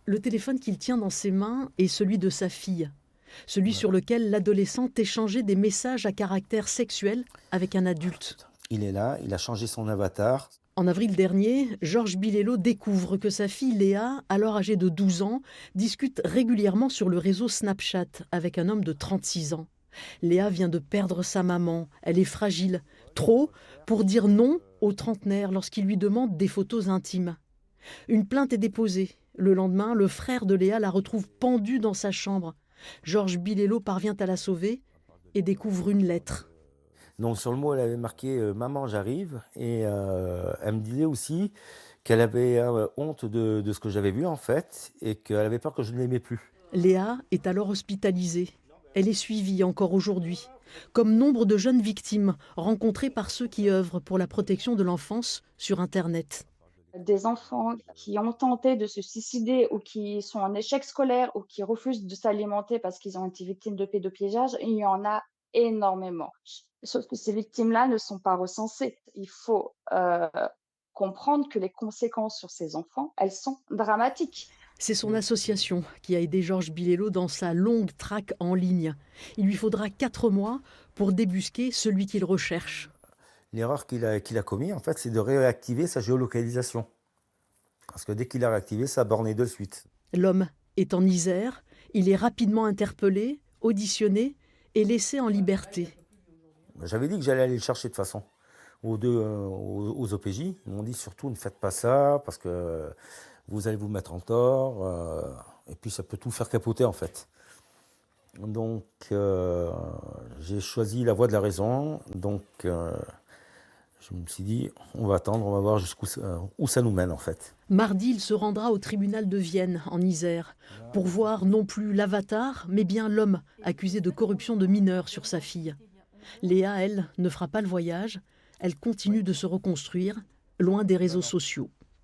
Le téléphone qu'il tient dans ses mains est celui de sa fille, celui Ouais. sur lequel l'adolescente échangeait des messages à caractère sexuel avec un adulte. Il est là, il a changé son avatar. En avril dernier, Georges Bilello découvre que sa fille Léa, alors âgée de 12 ans, discute régulièrement sur le réseau Snapchat avec un homme de 36 ans. Léa vient de perdre sa maman, elle est fragile, trop pour dire non au trentenaire lorsqu'il lui demande des photos intimes. Une plainte est déposée. Le lendemain, le frère de Léa la retrouve pendue dans sa chambre. Georges Bilello parvient à la sauver et découvre une lettre. Donc sur le mot, elle avait marqué maman, j'arrive. Et elle me disait aussi qu'elle avait honte de ce que j'avais vu en fait, et qu'elle avait peur que je ne l'aimais plus. Léa est alors hospitalisée. Elle est suivie encore aujourd'hui, comme nombre de jeunes victimes rencontrées par ceux qui œuvrent pour la protection de l'enfance sur Internet. Des enfants qui ont tenté de se suicider ou qui sont en échec scolaire ou qui refusent de s'alimenter parce qu'ils ont été victimes de pédopiégeage, il y en a énormément. Sauf que ces victimes-là ne sont pas recensées. Il faut comprendre que les conséquences sur ces enfants, elles sont dramatiques. C'est son association qui a aidé Georges Bilello dans sa longue traque en ligne. Il lui faudra 4 mois pour débusquer celui qu'il recherche. L'erreur qu'il a commis, en fait, c'est de réactiver sa géolocalisation. Parce que dès qu'il a réactivé, ça a borné de suite. L'homme est en Isère, il est rapidement interpellé, auditionné et laissé en liberté. J'avais dit que j'allais aller le chercher de toute façon. Aux OPJ, ils m'ont dit surtout ne faites pas ça parce que vous allez vous mettre en tort et puis ça peut tout faire capoter en fait. Donc j'ai choisi la voie de la raison. Donc je me suis dit on va attendre, on va voir où ça nous mène en fait. Mardi, il se rendra au tribunal de Vienne, en Isère, pour voir non plus l'avatar, mais bien l'homme accusé de corruption de mineurs sur sa fille. Léa, elle, ne fera pas le voyage. Elle continue de se reconstruire, loin des réseaux sociaux.